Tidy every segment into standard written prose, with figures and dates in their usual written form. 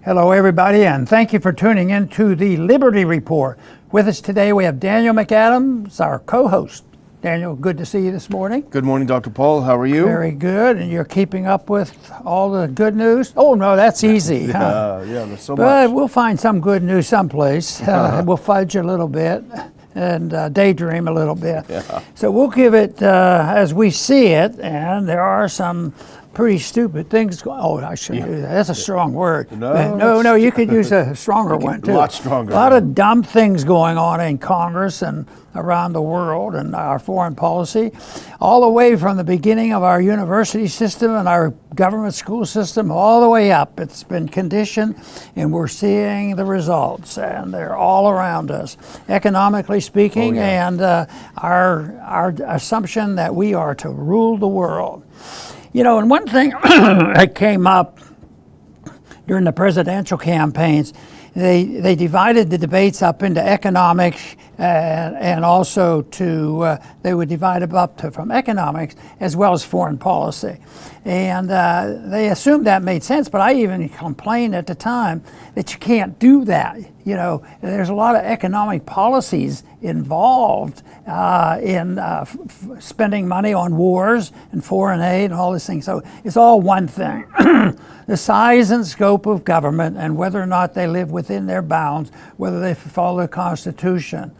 Hello, everybody, and thank you for tuning in to the Liberty Report. With us today, we have Daniel McAdams, our co-host. Daniel, good to see you this morning. Good morning, Dr. Paul. How are you? Very good, and you're keeping up with all the good news? Oh, no, that's easy. There's so but much. We'll find some good news someplace. We'll fudge a little bit and daydream a little bit. Yeah. So we'll give it as we see it, and there are some pretty stupid things going. Oh, I shouldn't do that. That's a strong word. No, you could use a stronger one too. A lot stronger. A lot of dumb things going on in Congress and around the world and our foreign policy, all the way from the beginning of our university system and our government school system all the way up. It's been conditioned, and we're seeing the results, and they're all around us, economically speaking, and our assumption that we are to rule the world. You know, and one thing that came up during the presidential campaigns, they divided the debates up into economics and also they would divide them up from economics as well as foreign policy. And they assumed that made sense, but I even complained at the time that you can't do that. You know, there's a lot of economic policies involved in spending money on wars and foreign aid and all these things. So it's all one thing. The size and scope of government and whether or not they live within their bounds, whether they follow the Constitution.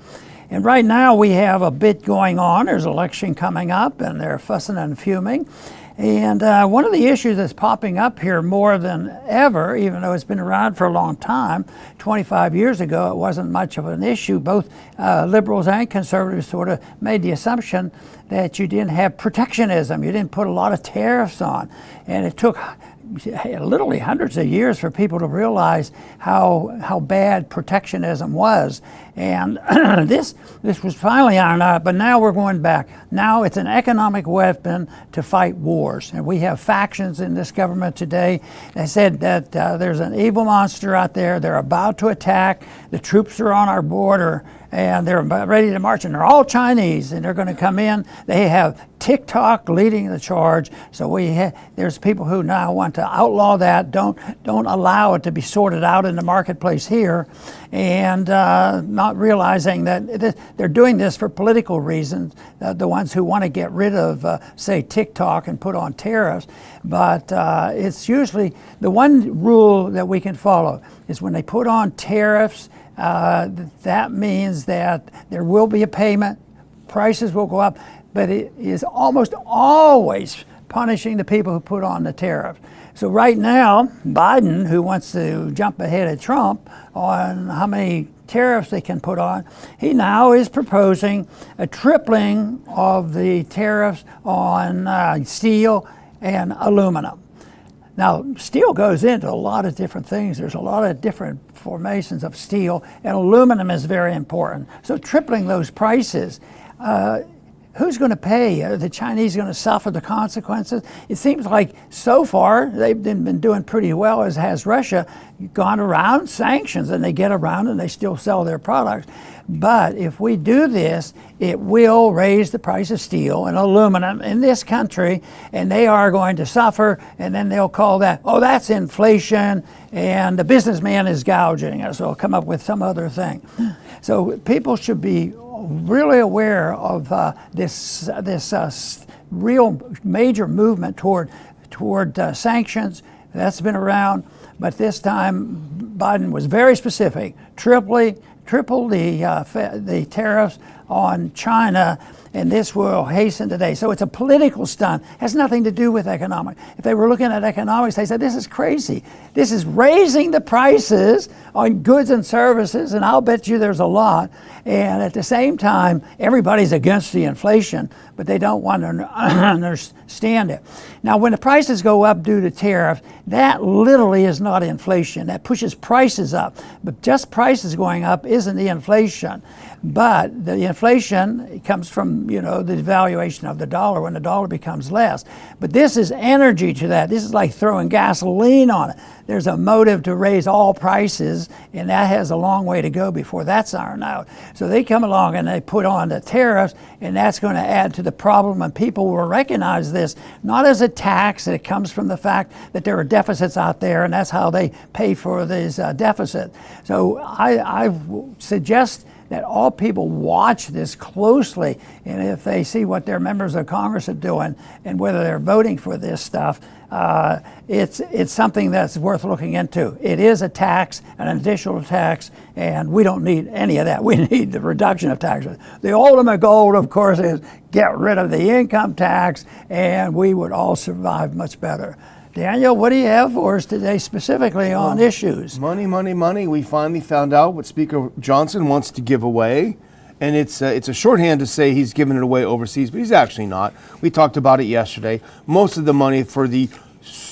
And right now we have a bit going on. There's an election coming up, and they're fussing and fuming. And one of the issues that's popping up here more than ever, even though it's been around for a long time, 25 years ago it wasn't much of an issue. Both liberals and conservatives sort of made the assumption that you didn't have protectionism. You didn't put a lot of tariffs on. And it took literally hundreds of years for people to realize how bad protectionism was. And this was finally ironed out, but now we're going back. Now it's an economic weapon to fight wars. And we have factions in this government today that said that there's an evil monster out there. They're about to attack. The troops are on our border, and they're ready to march, and they're all Chinese, and they're going to come in. They have TikTok leading the charge. So there's people who now want to outlaw that, don't allow it to be sorted out in the marketplace here, and not realizing that they're doing this for political reasons, the ones who want to get rid of, say, TikTok and put on tariffs. But it's usually the one rule that we can follow is when they put on tariffs, that means that there will be a payment, prices will go up, but it is almost always punishing the people who put on the tariff. So right now, Biden, who wants to jump ahead of Trump on how many tariffs they can put on, he now is proposing a tripling of the tariffs on steel and aluminum. Now, steel goes into a lot of different things. There's a lot of different formations of steel, and aluminum is very important. So tripling those prices, who's going to pay? Are the Chinese going to suffer the consequences? It seems like so far they've been doing pretty well, as has Russia, gone around sanctions, and they get around and they still sell their products. But if we do this, it will raise the price of steel and aluminum in this country, and they are going to suffer, and then they'll call that, oh, that's inflation, and the businessman is gouging us, or they'll come up with some other thing. So people should be really aware of this real major movement toward sanctions. That's been around, but this time Biden was very specific, triple the tariffs on China, and this will hasten today. So it's a political stunt. It has nothing to do with economics. If they were looking at economics, they said, this is crazy. This is raising the prices on goods and services, and I'll bet you there's a lot. And at the same time, everybody's against the inflation, but they don't want to understand it. Now, when the prices go up due to tariffs, that literally is not inflation. That pushes prices up. But just prices going up isn't the inflation. But the inflation comes from, the devaluation of the dollar when the dollar becomes less. But this is energy to that. This is like throwing gasoline on it. There's a motive to raise all prices, and that has a long way to go before that's ironed out. So they come along and they put on the tariffs, and that's going to add to the problem, and people will recognize this not as a tax. It comes from the fact that there are deficits out there, and that's how they pay for these deficits. So I suggest that all people watch this closely, and if they see what their members of Congress are doing and whether they're voting for this stuff, it's something that's worth looking into. It is a tax, an additional tax, and we don't need any of that. We need the reduction of taxes. The ultimate goal, of course, is get rid of the income tax, and we would all survive much better. Daniel, what do you have for us today specifically on issues? Money, money, money. We finally found out what Speaker Johnson wants to give away. And it's a shorthand to say he's giving it away overseas, but he's actually not. We talked about it yesterday. Most of the money for the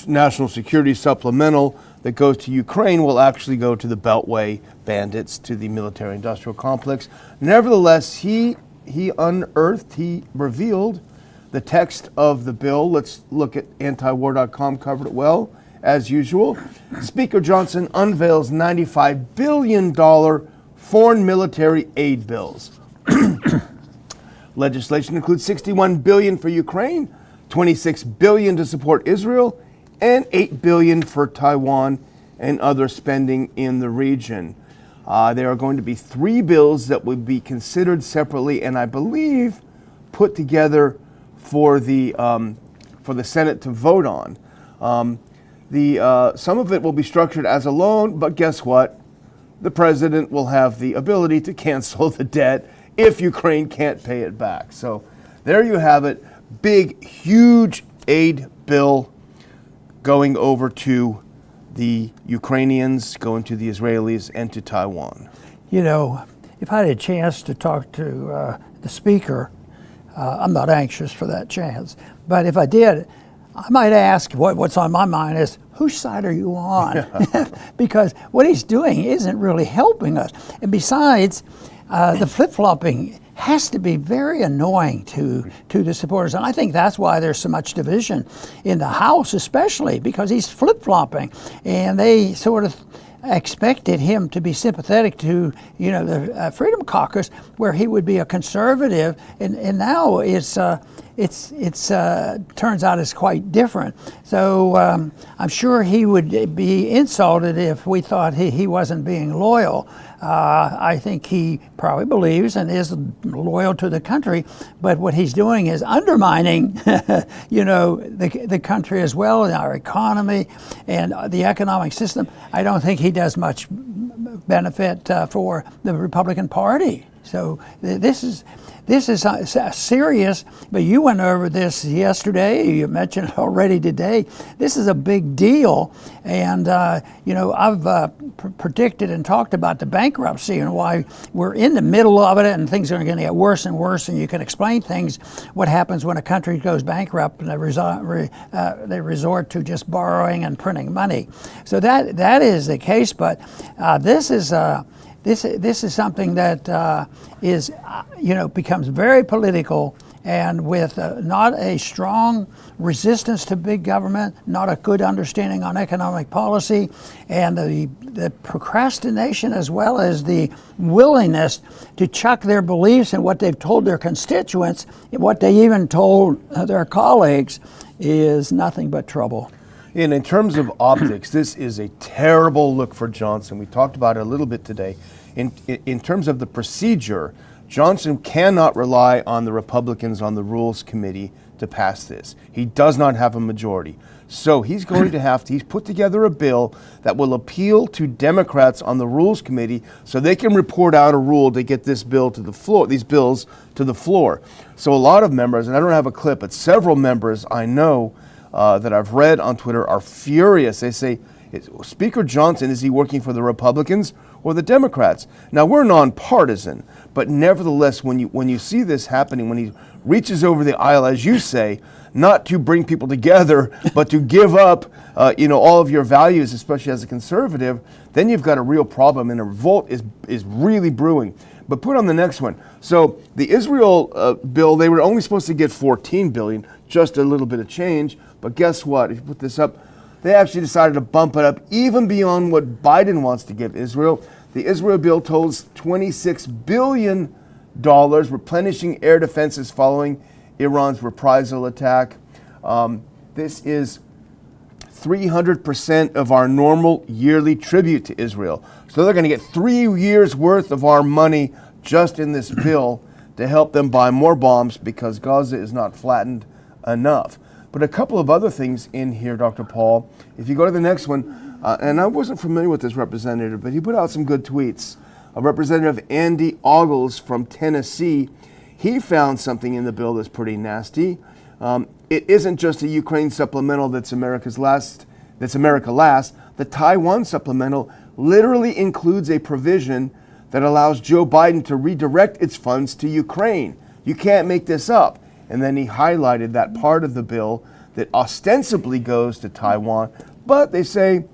National Security Supplemental that goes to Ukraine will actually go to the Beltway bandits, to the military-industrial complex. Nevertheless, he revealed the text of the bill. Let's look at antiwar.com, covered it well, as usual. Speaker Johnson unveils $95 billion foreign military aid bills. Legislation includes $61 billion for Ukraine, $26 billion to support Israel, and $8 billion for Taiwan and other spending in the region. There are going to be 3 bills that would be considered separately, and I believe put together for the Senate to vote on. Some of it will be structured as a loan, but guess what? The president will have the ability to cancel the debt if Ukraine can't pay it back. So there you have it. Big, huge aid bill going over to the Ukrainians, going to the Israelis, and to Taiwan. If I had a chance to talk to the speaker, I'm not anxious for that chance. But if I did, I might ask, what's on my mind is, whose side are you on? Because what he's doing isn't really helping us. And besides, the flip-flopping has to be very annoying to the supporters. And I think that's why there's so much division in the House, especially because he's flip-flopping. And they sort of expected him to be sympathetic to, the Freedom Caucus, where he would be a conservative, and now it's turns out it's quite different. So I'm sure he would be insulted if we thought he wasn't being loyal. I think he probably believes and is loyal to the country, but what he's doing is undermining, the country as well, and our economy and the economic system. I don't think he does much benefit for the Republican Party. So this is serious, but you went over this yesterday. You mentioned it already today. This is a big deal, and I've predicted and talked about the bankruptcy and why we're in the middle of it, and things are going to get worse and worse. And you can explain things, what happens when a country goes bankrupt and they resort to just borrowing and printing money. So that is the case, but this is something that becomes very political, and with not a strong resistance to big government, not a good understanding on economic policy, and the procrastination as well as the willingness to chuck their beliefs and what they've told their constituents, what they even told their colleagues, is nothing but trouble. And in terms of optics, this is a terrible look for Johnson. We talked about it a little bit today. In terms of the procedure, Johnson cannot rely on the Republicans on the Rules Committee to pass this. He does not have a majority. So he's going to he's put together a bill that will appeal to Democrats on the Rules Committee so they can report out a rule to get this bill to the floor, these bills to the floor. So a lot of members, and I don't have a clip, but several members I know that I've read on Twitter are furious. They say, Speaker Johnson, is he working for the Republicans or the Democrats. Now, we're nonpartisan, but nevertheless, when you see this happening, when he reaches over the aisle, as you say, not to bring people together, but to give up, all of your values, especially as a conservative, then you've got a real problem, and a revolt is really brewing. But put on the next one. So the Israel bill, they were only supposed to get $14 billion, just a little bit of change. But guess what? If you put this up, they actually decided to bump it up even beyond what Biden wants to give Israel. The Israel bill totals $26 billion, replenishing air defenses following Iran's reprisal attack. This is 300% of our normal yearly tribute to Israel. So they're going to get 3 years worth of our money just in this bill to help them buy more bombs because Gaza is not flattened enough. But a couple of other things in here, Dr. Paul. If you go to the next one, and I wasn't familiar with this representative, but he put out some good tweets. Representative Andy Ogles from Tennessee, he found something in the bill that's pretty nasty. It isn't just a Ukraine supplemental that's America last. The Taiwan supplemental literally includes a provision that allows Joe Biden to redirect its funds to Ukraine. You can't make this up. And then he highlighted that part of the bill that ostensibly goes to Taiwan, but they say,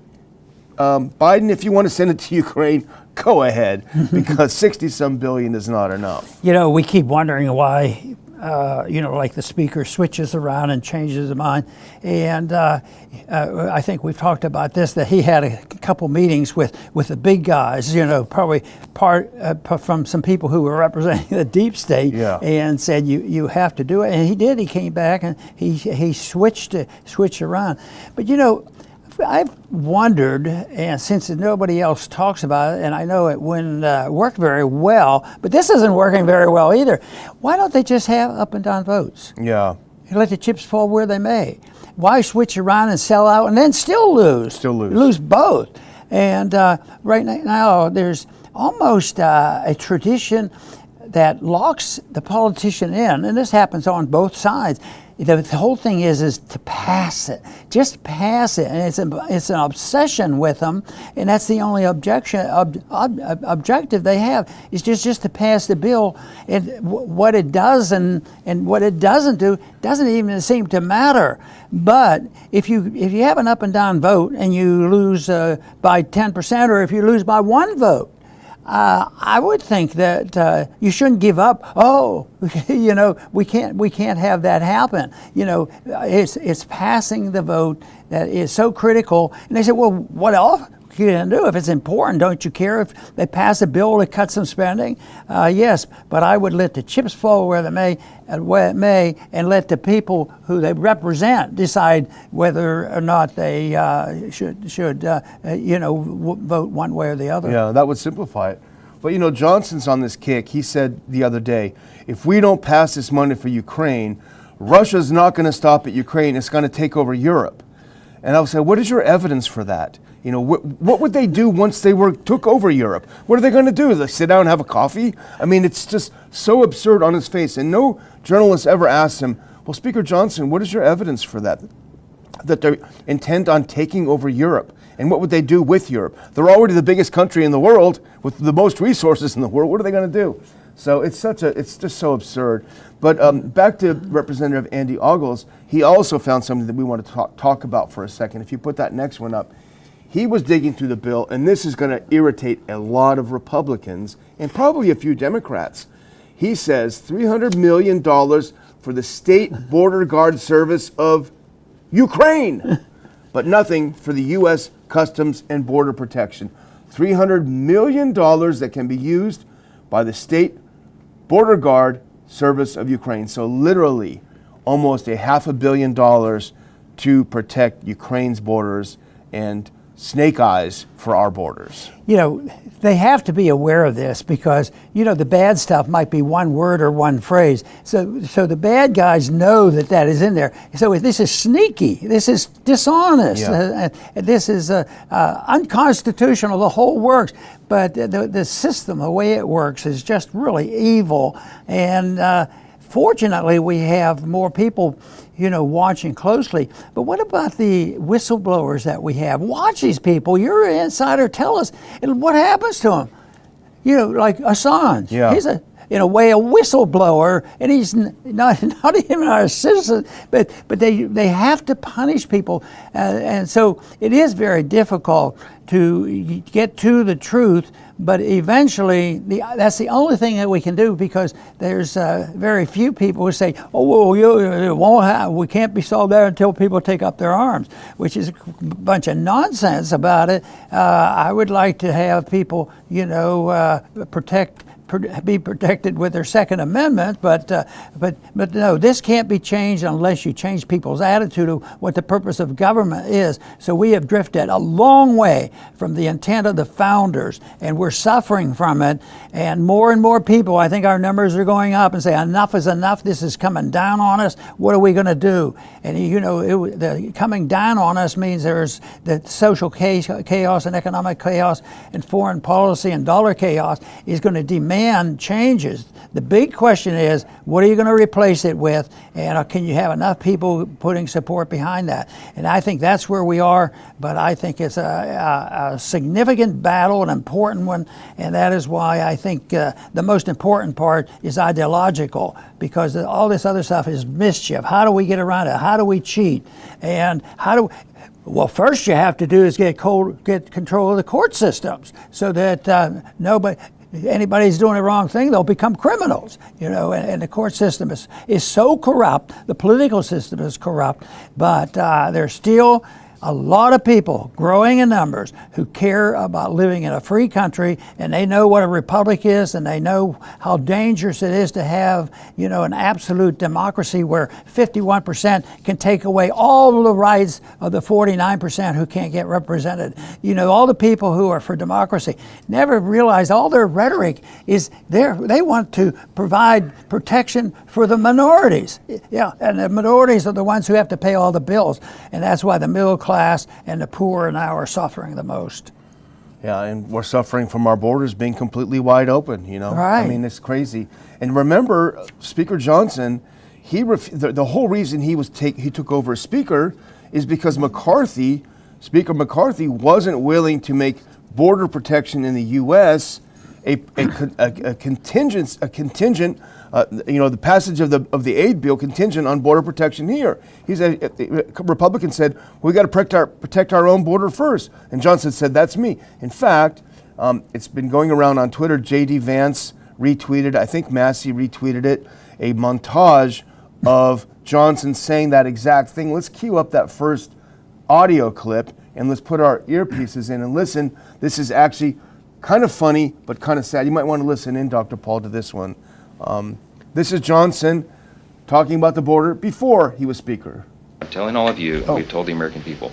Biden, if you want to send it to Ukraine, go ahead, because 60-some billion is not enough. We keep wondering why, like the speaker switches around and changes his mind. And I think we've talked about this, that he had a couple meetings with the big guys, probably from some people who were representing the deep state, and said, you have to do it. And he did. He came back and he switched around. But, I've wondered, and since nobody else talks about it, and I know it wouldn't work very well, but this isn't working very well either. Why don't they just have up and down votes? Yeah. Let the chips fall where they may. Why switch around and sell out and then still lose? Lose both. And right now there's almost a tradition that locks the politician in, and this happens on both sides. The whole thing is to pass it, just pass it, and it's an obsession with them, and that's the only objective they have is just to pass the bill. And what it does and what it doesn't do doesn't even seem to matter. But if you have an up and down vote and you lose by 10%, or if you lose by 1 vote, I would think that you shouldn't give up. We can't have that happen. It's passing the vote that is so critical. And they said, well, what else can you do if it's important? Don't you care if they pass a bill to cut some spending? Yes, but I would let the chips fall where it may, and let the people who they represent decide whether or not they should vote one way or the other. Yeah, that would simplify it. But Johnson's on this kick. He said the other day, if we don't pass this money for Ukraine, Russia's not going to stop at Ukraine. It's going to take over Europe. And I would say, what is your evidence for that? What would they do once they took over Europe? What are they going to do? They sit down and have a coffee? I mean, it's just so absurd on his face. And no journalist ever asked him, well, Speaker Johnson, what is your evidence for that they're intent on taking over Europe? And what would they do with Europe? They're already the biggest country in the world with the most resources in the world. What are they going to do? So it's just so absurd. But back to Representative Andy Ogles, he also found something that we want to talk about for a second. If you put that next one up. He was digging through the bill, and this is going to irritate a lot of Republicans and probably a few Democrats. He says $300 million for the State Border Guard Service of Ukraine, but nothing for the U.S. Customs and Border Protection. $300 million that can be used by the State Border Guard Service of Ukraine. So literally almost $500 million to protect Ukraine's borders and snake eyes for our borders. They have to be aware of this because, the bad stuff might be one word or one phrase. So the bad guys know that is in there. So this is sneaky. This is dishonest. Yeah. This is unconstitutional. The whole works. But the system, the way it works, is just really evil. And fortunately, we have more people, watching closely. But what about the whistleblowers that we have? Watch these people. You're an insider. Tell us what happens to them. Like Assange. Yeah. He's in a way, a whistleblower, and he's not even our citizen. But they have to punish people, and so it is very difficult to get to the truth. But eventually, that's the only thing that we can do, because there's very few people who say, "Oh, well, it won't happen. We can't be solved there until people take up their arms," which is a bunch of nonsense about it. I would like to have people, be protected with their Second Amendment, but no, this can't be changed unless you change people's attitude of what the purpose of government is. So we have drifted a long way from the intent of the founders, and we're suffering from it. And more people, I think our numbers are going up, and say enough is enough. This is coming down on us. What are we going to do? And the coming down on us means there's the social chaos and economic chaos and foreign policy and dollar chaos is going to demand changes. The big question is, what are you going to replace it with? And can you have enough people putting support behind that? And I think that's where we are, but I think it's a significant battle, an important one, and that is why I think the most important part is ideological, because all this other stuff is mischief. How do we get around it? How do we cheat? And well, first you have to do is get control of the court systems, so that anybody's doing the wrong thing, they'll become criminals, and the court system is so corrupt, the political system is corrupt, but there's still a lot of people growing in numbers who care about living in a free country, and they know what a republic is, and they know how dangerous it is to have, an absolute democracy where 51% can take away all the rights of the 49% who can't get represented. All the people who are for democracy never realize all their rhetoric is they want to provide protection for the minorities. Yeah, and the minorities are the ones who have to pay all the bills, and that's why the middle class and the poor now are suffering the most. Yeah, and we're suffering from our borders being completely wide open, Right. I mean, it's crazy. And remember, Speaker Johnson, the whole reason he took over as Speaker is because Speaker McCarthy wasn't willing to make border protection in the U.S. a contingent, the passage of the aid bill contingent on border protection here. Republicans said, we got to protect our own border first. And Johnson said, that's me. In fact, it's been going around on Twitter. J.D. Vance retweeted, I think Massey retweeted it, a montage of Johnson saying that exact thing. Let's cue up that first audio clip, and let's put our earpieces in and listen. This is actually kind of funny, but kind of sad. You might want to listen in, Dr. Paul, to this one. This is Johnson talking about the border before he was Speaker. I'm telling all of you, we've told the American people,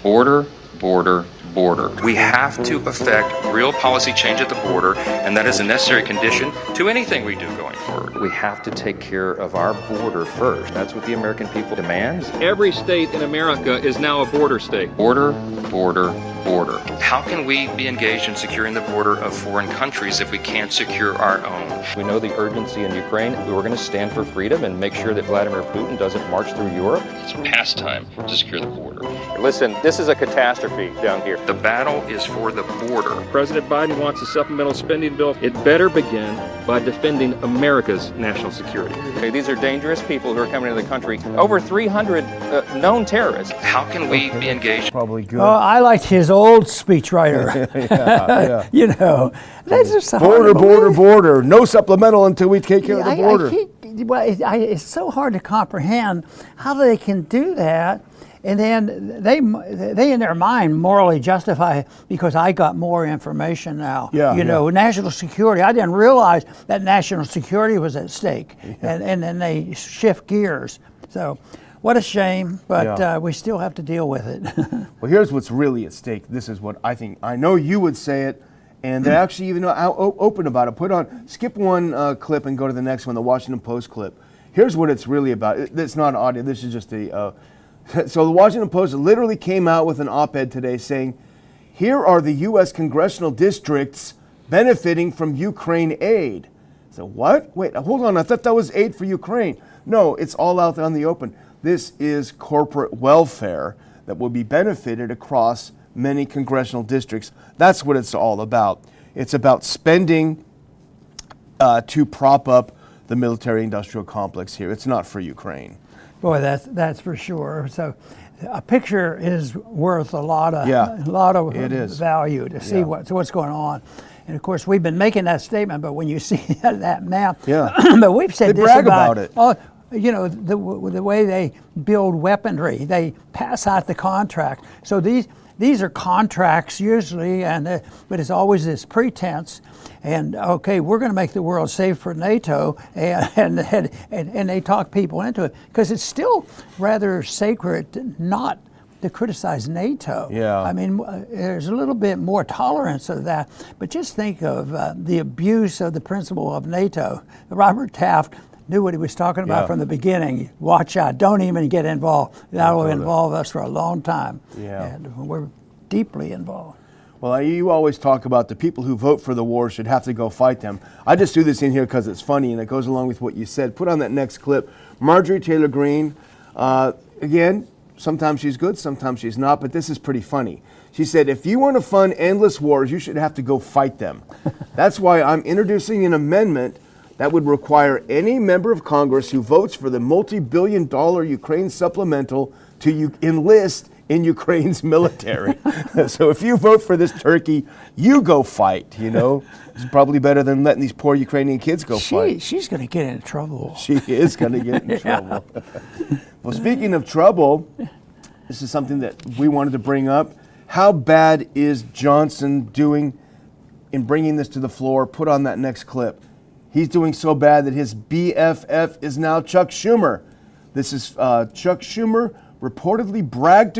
border, border, border. We have to effect real policy change at the border, and that is a necessary condition to anything we do going forward. We have to take care of our border first. That's what the American people demands. Every state in America is now a border state. Border, border, border. How can we be engaged in securing the border of foreign countries if we can't secure our own? We know the urgency in Ukraine. We're going to stand for freedom and make sure that Vladimir Putin doesn't march through Europe. It's past time to secure the border. Listen, this is a catastrophe down here. The battle is for the border. President Biden wants a supplemental spending bill. It better begin by defending America's national security. Okay, these are dangerous people who are coming into the country. Over 300 known terrorists. How can we be engaged? Probably good. Oh, I liked his old speechwriter. yeah. That's just border. No supplemental until we take care of the border. It's so hard to comprehend how they can do that. And then they in their mind morally justify because I got more information now. National security. I didn't realize that national security was at stake. Yeah. And then they shift gears. So what a shame, but we still have to deal with it. Well, here's what's really at stake. This is what I think. I know you would say it, and they're actually even open about it. Skip one clip and go to the next one, the Washington Post clip. Here's what it's really about. It's not audio. This is just so the Washington Post literally came out with an op-ed today saying, here are the U.S. congressional districts benefiting from Ukraine aid. So what? Wait, hold on. I thought that was aid for Ukraine. No, it's all out there on the open. This is corporate welfare that will be benefited across many congressional districts. That's what it's all about. It's about spending to prop up the military-industrial complex here. It's not for Ukraine. Boy, that's for sure. So, a picture is worth a lot of it is. value to see what's going on. And of course, we've been making that statement, but when you see that map, but we've said they this brag about it. Oh, you know, the way they build weaponry, they pass out the contract. So these are contracts usually, but it's always this pretense. And okay, we're going to make the world safe for NATO, and they talk people into it because it's still rather sacred not to criticize NATO. Yeah. I mean, there's a little bit more tolerance of that, but just think of the abuse of the principle of NATO. Robert Taft knew what he was talking about from the beginning. Watch out, don't even get involved. That'll involve us for a long time. Yeah. And we're deeply involved. Well, you always talk about the people who vote for the war should have to go fight them. I just threw this in here because it's funny and it goes along with what you said. Put on that next clip. Marjorie Taylor Greene, again, sometimes she's good, sometimes she's not, but this is pretty funny. She said, if you want to fund endless wars, you should have to go fight them. That's why I'm introducing an amendment that would require any member of Congress who votes for the multi-billion-dollar Ukraine supplemental to enlist in Ukraine's military. So if you vote for this turkey, you go fight, you know. It's probably better than letting these poor Ukrainian kids go fight. She's going to get into trouble. She is going to get in trouble. Well, speaking of trouble, this is something that we wanted to bring up. How bad is Johnson doing in bringing this to the floor? Put on that next clip. He's doing so bad that his BFF is now Chuck Schumer. This is Chuck Schumer reportedly bragged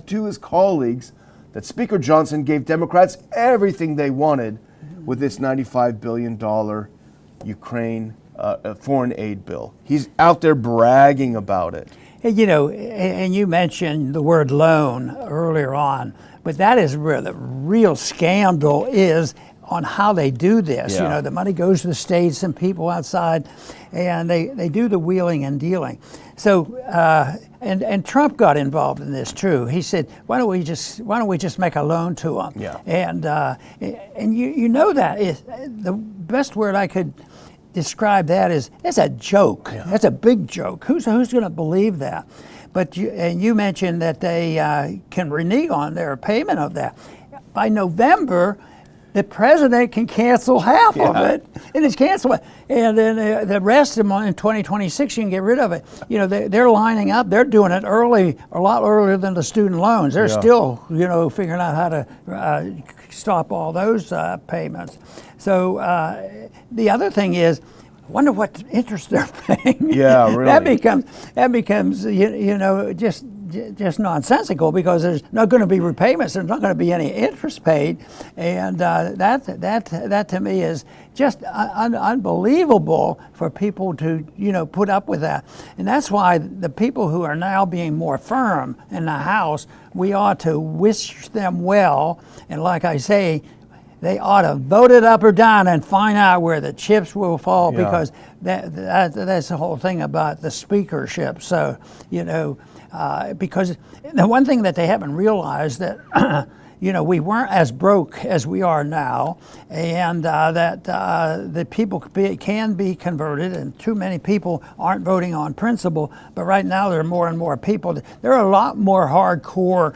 to his colleagues that Speaker Johnson gave Democrats everything they wanted with this $95 billion Ukraine foreign aid bill. He's out there bragging about it. You know, and you mentioned the word loan earlier on, but that is where the real scandal is on how they do this. Yeah. You know, the money goes to the states and people outside, and they do the wheeling and dealing. So, and Trump got involved in this too. He said, "Why don't we just make a loan to them?" Yeah. And you know that is the best word I could describe that is it's a joke. Yeah. That's a big joke. Who's going to believe that? But you mentioned that they can renege on their payment of that. By November, the president can cancel half of it, and it's canceled. And then the rest of them in 2026, you can get rid of it. You know, they're lining up. They're doing it early, a lot earlier than the student loans. They're still, you know, figuring out how to stop all those payments. So the other thing is, I wonder what interest they're paying. Yeah, really. That becomes you know just nonsensical because there's not going to be repayments. There's not going to be any interest paid, and that to me is just unbelievable for people to put up with that. And that's why the people who are now being more firm in the House, we ought to wish them well. And like I say, they ought to vote it up or down and find out where the chips will fall, because that's the whole thing about the speakership. So, because the one thing that they haven't realized that, we weren't as broke as we are now, and that the people can be converted, and too many people aren't voting on principle. But right now there are more and more people. There are a lot more hardcore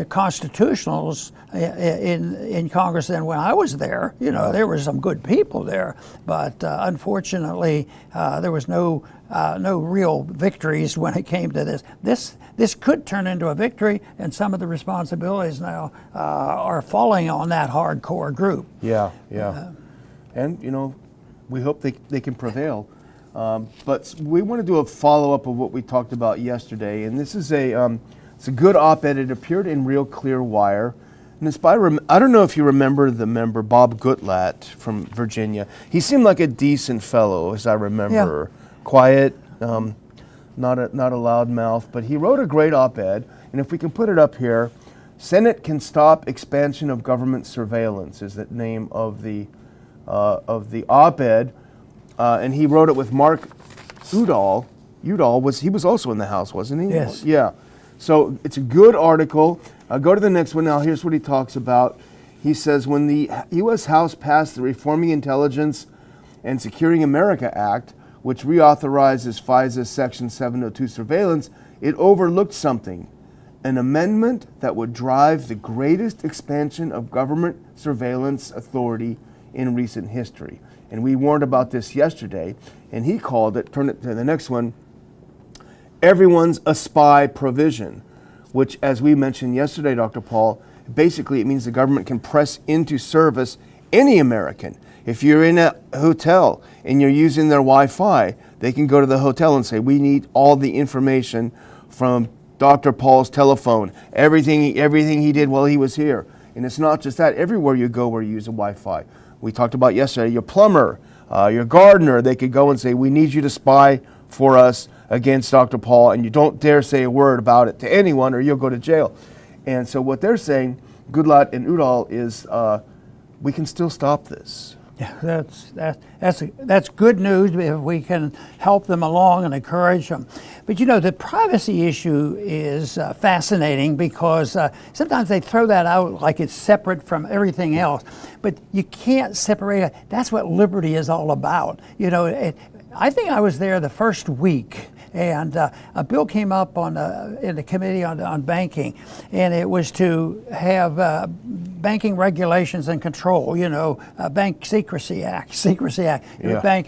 constitutionals in Congress than when I was there. There were some good people there, but unfortunately there was no real victories when it came to this. This could turn into a victory, and some of the responsibilities now are falling on that hardcore group. Yeah. And we hope they can prevail. But we want to do a follow-up of what we talked about yesterday, and this is it's a good op-ed. It appeared in Real Clear Wire. And it's by, I don't know if you remember the member Bob Goodlatte from Virginia. He seemed like a decent fellow, as I remember. Yeah. Quiet, not a loud mouth, but he wrote a great op-ed. And if we can put it up here, Senate can stop expansion of government surveillance is the name of the of the op-ed, and he wrote it with Mark Udall. Udall was also in the House, wasn't he? Yes. Yeah. So it's a good article. Go to the next one now. Here's what he talks about. He says, when the U.S. House passed the Reforming Intelligence and Securing America Act, which reauthorizes FISA Section 702 surveillance, it overlooked something, an amendment that would drive the greatest expansion of government surveillance authority in recent history. And we warned about this yesterday, and he called it, turn it to the next one, everyone's a spy provision, which, as we mentioned yesterday, Dr. Paul, basically it means the government can press into service any American. If you're in a hotel and you're using their Wi-Fi, they can go to the hotel and say, we need all the information from Dr. Paul's telephone, everything he did while he was here. And it's not just that. Everywhere you go where you use a Wi-Fi. We talked about yesterday, your plumber, your gardener, they could go and say, we need you to spy for us against Dr. Paul, and you don't dare say a word about it to anyone or you'll go to jail. And so what they're saying, Goodlatte and Udall, is we can still stop this. Yeah, that's good news if we can help them along and encourage them. But you know, the privacy issue is fascinating because sometimes they throw that out like it's separate from everything else. But you can't separate it. That's what liberty is all about. You know, I think I was there the first week, and a bill came up in the committee on banking, and it was to have banking regulations and control. You know, Bank Secrecy Act, Yeah. Bank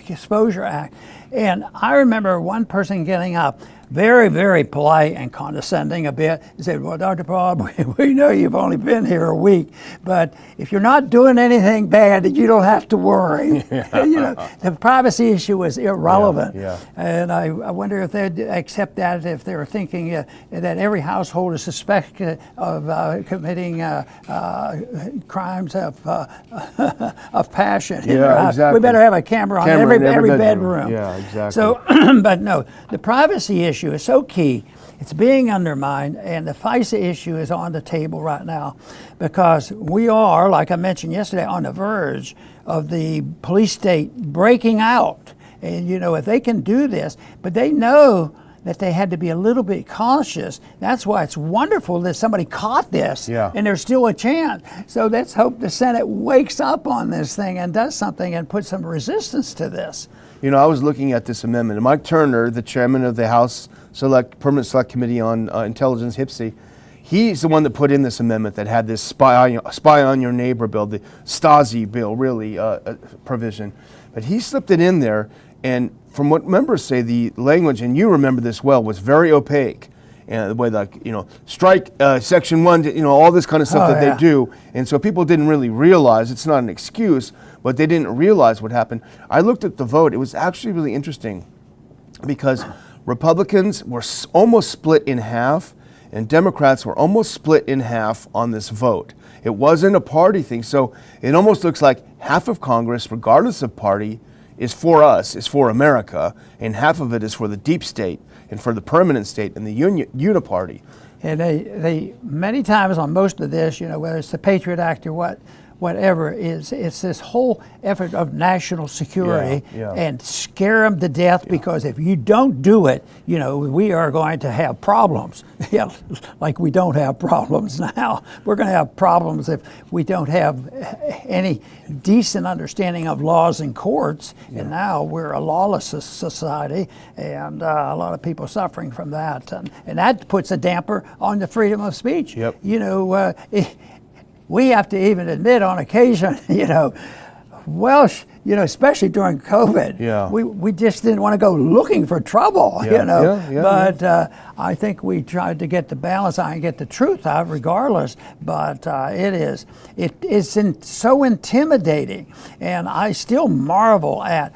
Exposure Act, and I remember one person getting up, very, very polite and condescending a bit, and said, well, Dr. Paul, we know you've only been here a week, but if you're not doing anything bad, you don't have to worry. Yeah. You know, the privacy issue was irrelevant. Yeah. And I wonder if they'd accept that if they were thinking that every household is suspected of committing crimes of passion. Yeah, exactly. We better have a camera on every bedroom. Yeah, exactly. So, but no, the privacy issue is so key. It's being undermined, and the FISA issue is on the table right now because we are, like I mentioned yesterday, on the verge of the police state breaking out. And you know, if they can do this, but they know that they had to be a little bit cautious. That's why it's wonderful that somebody caught this, and there's still a chance. So let's hope the Senate wakes up on this thing and does something and put some resistance to this. You know, I was looking at this amendment, and Mike Turner, the chairman of the House Permanent Select Committee on Intelligence, HPSI, he's the one that put in this amendment that had this spy on your neighbor bill, the Stasi bill, really, provision. But he slipped it in there, and from what members say, the language, and you remember this well, was very opaque. And the way, like, you know, strike Section 1, you know, all this kind of stuff they do. And so people didn't really realize, it's not an excuse, but they didn't realize what happened. I looked at the vote. It was actually really interesting because Republicans were almost split in half, and Democrats were almost split in half on this vote. It wasn't a party thing. So it almost looks like half of Congress, regardless of party, is for us, is for America, and half of it is for the deep state and for the permanent state and the uniparty. And they many times on most of this, you know, whether it's the Patriot Act or whatever, it's this whole effort of national security and scare them to death because if you don't do it, you know, we are going to have problems. Yeah, like we don't have problems now. We're going to have problems if we don't have any decent understanding of laws and courts. And now we're a lawless society, and a lot of people suffering from that. And that puts a damper on the freedom of speech. Yep. You know, we have to even admit on occasion, you know, well, you know, especially during COVID, we just didn't want to go looking for trouble, you know. But I think we tried to get the balance out and get the truth out regardless. But it's so intimidating. And I still marvel at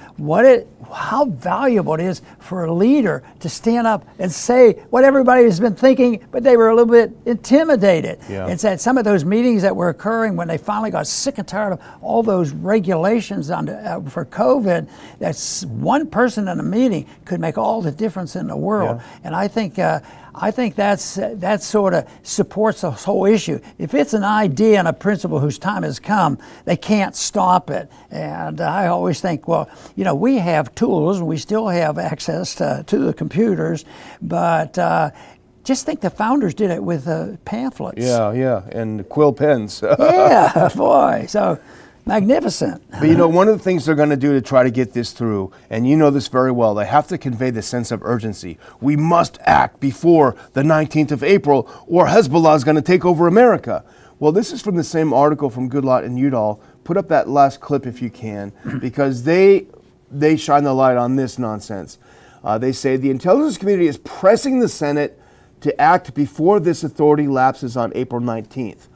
how valuable it is for a leader to stand up and say what everybody has been thinking, but they were a little bit intimidated. It's at some of those meetings that were occurring when they finally got sick and tired of all those regulations for COVID, that's one person in a meeting could make all the difference in the world. And I think I think that sort of supports the whole issue. If it's an idea and a principle whose time has come, they can't stop it. And I always think, well, we have tools and we still have access to the computers, but just think the founders did it with pamphlets. Yeah, and quill pens. Yeah, boy. So magnificent. But one of the things they're going to do to try to get this through, and you know this very well, they have to convey the sense of urgency. We must act before the 19th of April or Hezbollah is going to take over America. Well, this is from the same article from Goodlatte and Udall. Put up that last clip if you can, because they shine the light on this nonsense. They say the intelligence community is pressing the Senate to act before this authority lapses on April 19th.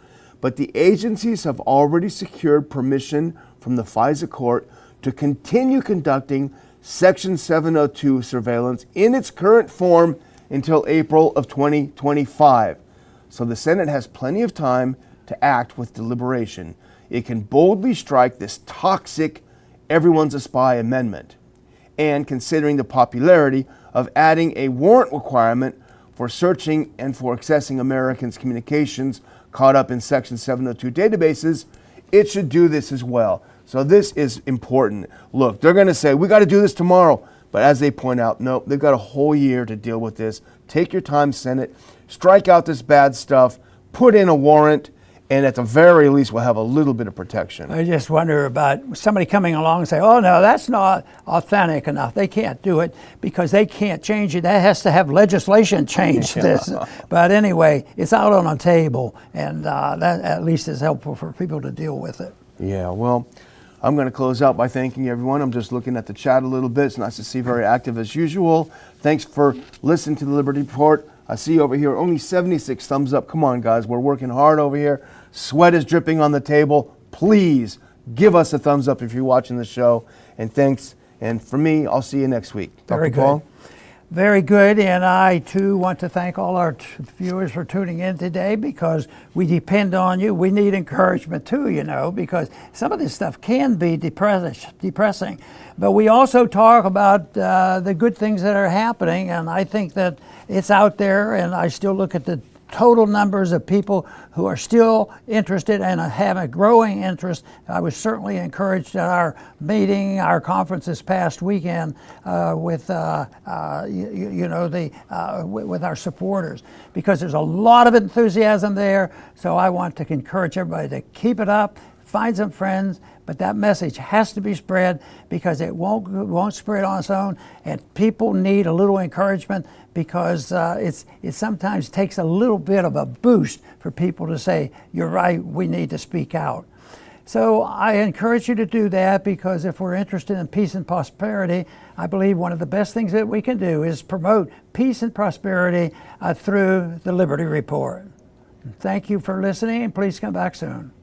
But the agencies have already secured permission from the FISA court to continue conducting Section 702 surveillance in its current form until April of 2025. So the Senate has plenty of time to act with deliberation. It can boldly strike this toxic everyone's a spy amendment. And considering the popularity of adding a warrant requirement for searching and for accessing Americans' communications caught up in Section 702 databases, it should do this as well. So this is important. Look, they're going to say, we got to do this tomorrow. But as they point out, no, they've got a whole year to deal with this. Take your time, Senate. Strike out this bad stuff. Put in a warrant. And at the very least, we'll have a little bit of protection. I just wonder about somebody coming along and say, oh, no, that's not authentic enough. They can't do it because they can't change it. That has to have legislation change this. But anyway, it's out on a table, and that at least is helpful for people to deal with it. Yeah, well, I'm going to close out by thanking everyone. I'm just looking at the chat a little bit. It's nice to see very active as usual. Thanks for listening to the Liberty Report. I see over here only 76 thumbs up. Come on, guys. We're working hard over here. Sweat is dripping on the table. Please give us a thumbs up if you're watching the show. And thanks. And for me, I'll see you next week. Very Dr. good. Paul? Very good. And I, too, want to thank all our viewers for tuning in today because we depend on you. We need encouragement, too, because some of this stuff can be depressing. But we also talk about the good things that are happening. And I think that it's out there. And I still look at the total numbers of people who are still interested and have a growing interest. I was certainly encouraged at our meeting, our conference this past weekend with our supporters, because there's a lot of enthusiasm there. So I want to encourage everybody to keep it up, find some friends, but that message has to be spread because it won't spread on its own, and people need a little encouragement because it sometimes takes a little bit of a boost for people to say, you're right, we need to speak out. So I encourage you to do that because if we're interested in peace and prosperity, I believe one of the best things that we can do is promote peace and prosperity through the Liberty Report. Thank you for listening, and please come back soon.